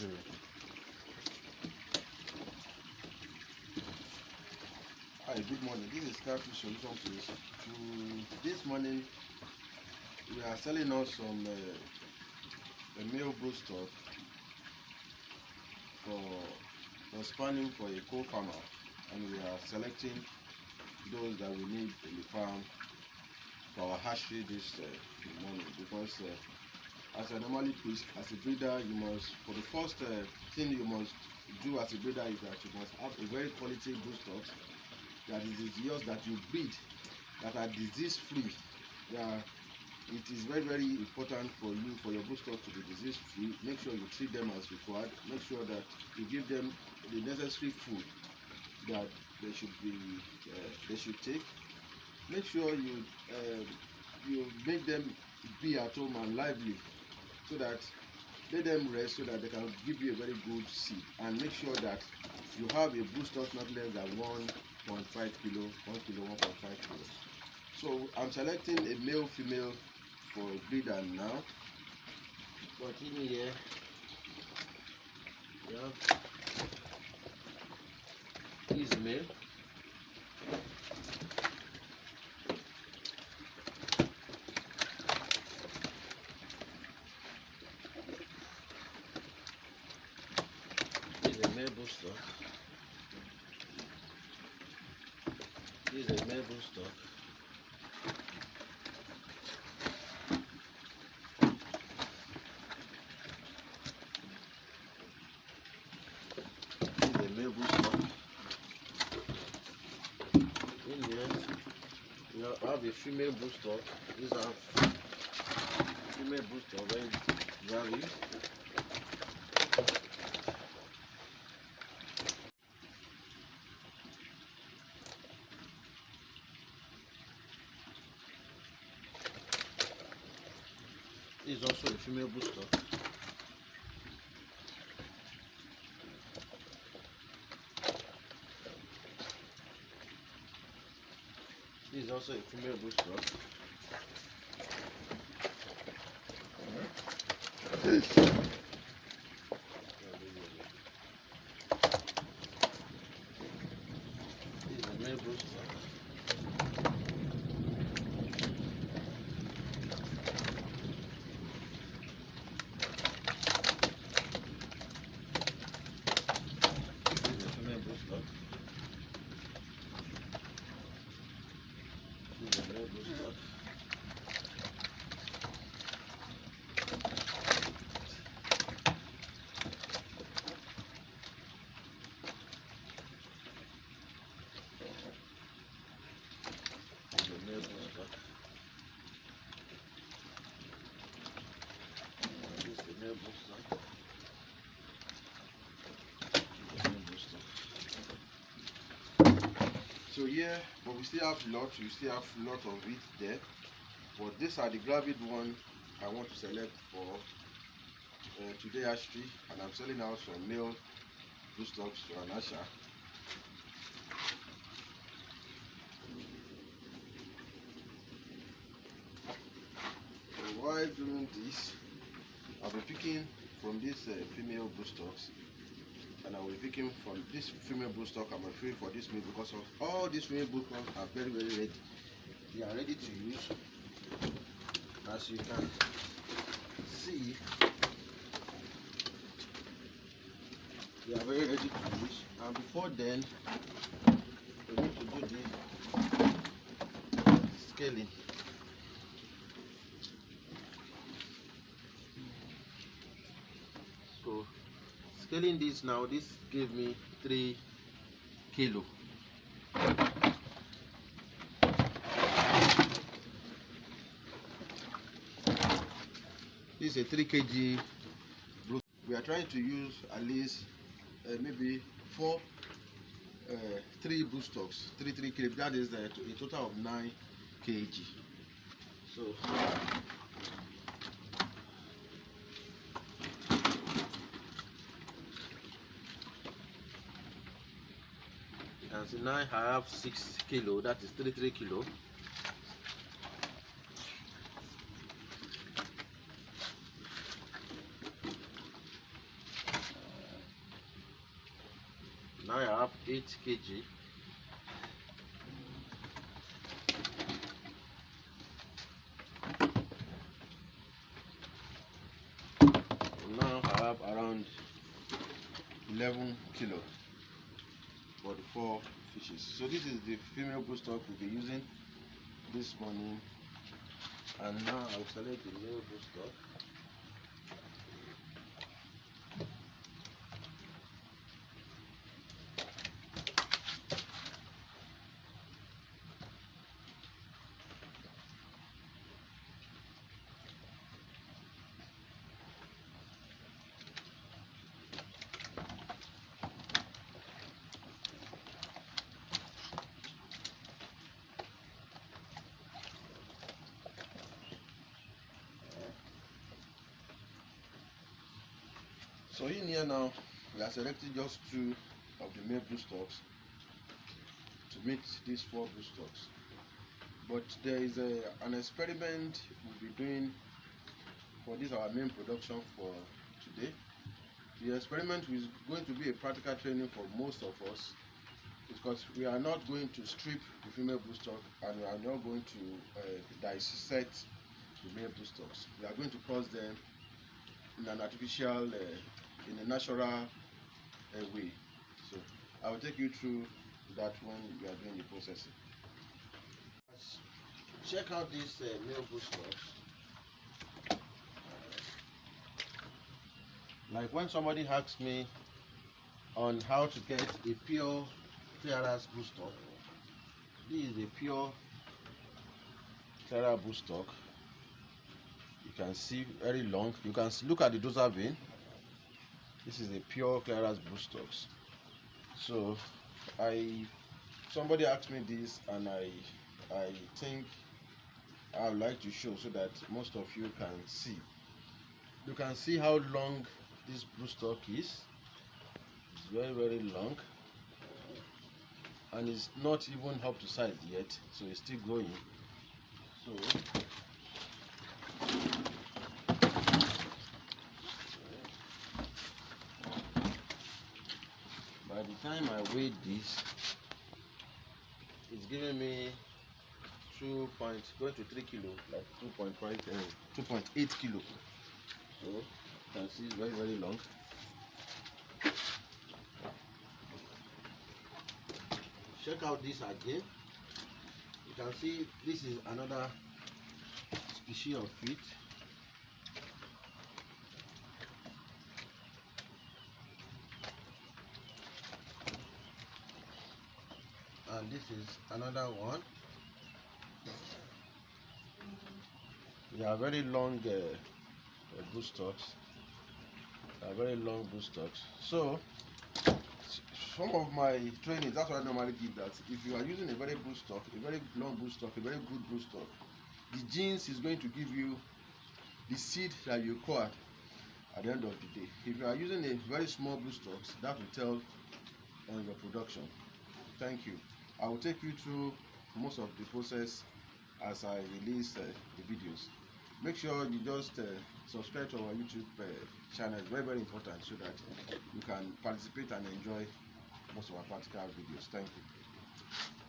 Zero. Hi, good morning. This is Catfish Solution Place. This morning, we are selling out some a male broodstock for spanning for a co-farmer, and we are selecting those that we need in the farm for our hatchery this morning, because as I normally preach, as a breeder, you must, for the first thing you must do as a breeder is that you must have a very quality broodstock that it is yours, that you breed, that are disease free. It is very, very important for you, for your broodstock to be disease free. Make sure you treat them as required. Make sure that you give them the necessary food that they should take. Make sure you make them be at home and lively, so that let them rest, so that they can give you a very good seed. And make sure that you have a broodstock not less than 1.5 kilo, 1 kilo, 1.5 kilo. So I'm selecting a male female for breeder now. But in here, is male. This is a male broodstock. This is a male broodstock. This is a male broodstock. In here, we have a female broodstock. These are female broodstock, very valid. This is also a female broodstock. This is also a female broodstock. This is a male broodstock. So here, but we still have lots. We still have lot of it there. But these are the gravid one I want to select for today hatchery, and I'm selling out some male broodstocks to Anasha. So while doing this, I'll be picking from these female broodstocks, and I will be picking from this female broodstock. I'm afraid for this male, because of all these female broodstocks are very, very ready. They are ready to use. As you can see, they are very ready to use. And before then, we need to do the scaling. So scaling this now, this gave me 3 kilo. This is a 3 kg. We are trying to use at least maybe 3 broodstocks, 3 kg. That is a total of 9 kg. So and so now I have 6 kilo. That is 3 kilo. Now I have 8 kg. Now I have around 11 kilo for the 4 fishes. So this is the female broodstock we'll be using this morning. And now I'll select the male broodstock. So in here now, we are selecting just 2 of the male broodstocks to meet these 4 broodstocks. But there is an experiment we'll be doing for this our main production for today. The experiment is going to be a practical training for most of us, because we are not going to strip the female broodstock and we are not going to dissect the male broodstocks. We are going to cross them in an artificial, in a natural way. So I will take you through that when we are doing the processing. Check out these male broodstocks. Like when somebody asks me on how to get a pure clearance broodstock, this is a pure clearance broodstock. You can see very long. You can look at the dorsal vein. This is a pure clearance broodstocks. So somebody asked me this, and I think I would like to show so that most of you can see. You can see how long this broodstock is. It's very, very long, and it's not even up to size yet, so it's still growing. So by the time I weighed this, it's giving me going to 3 kilo, like 2.8 kilo. So you can see it's very, very long. Check out this again. You can see this is another species of fish. And this is another one. They are very long broodstocks. They are very long broodstocks. So some of my trainings, that's what I normally give, that if you are using a very broodstock, a very long broodstock, a very good broodstock, the genes is going to give you the seed that you acquire at the end of the day. If you are using a very small broodstocks, that will tell on your production. Thank you. I will take you through most of the process as I release the videos. Make sure you just subscribe to our YouTube channel. It's very, very important, so that you can participate and enjoy most of our practical videos. Thank you.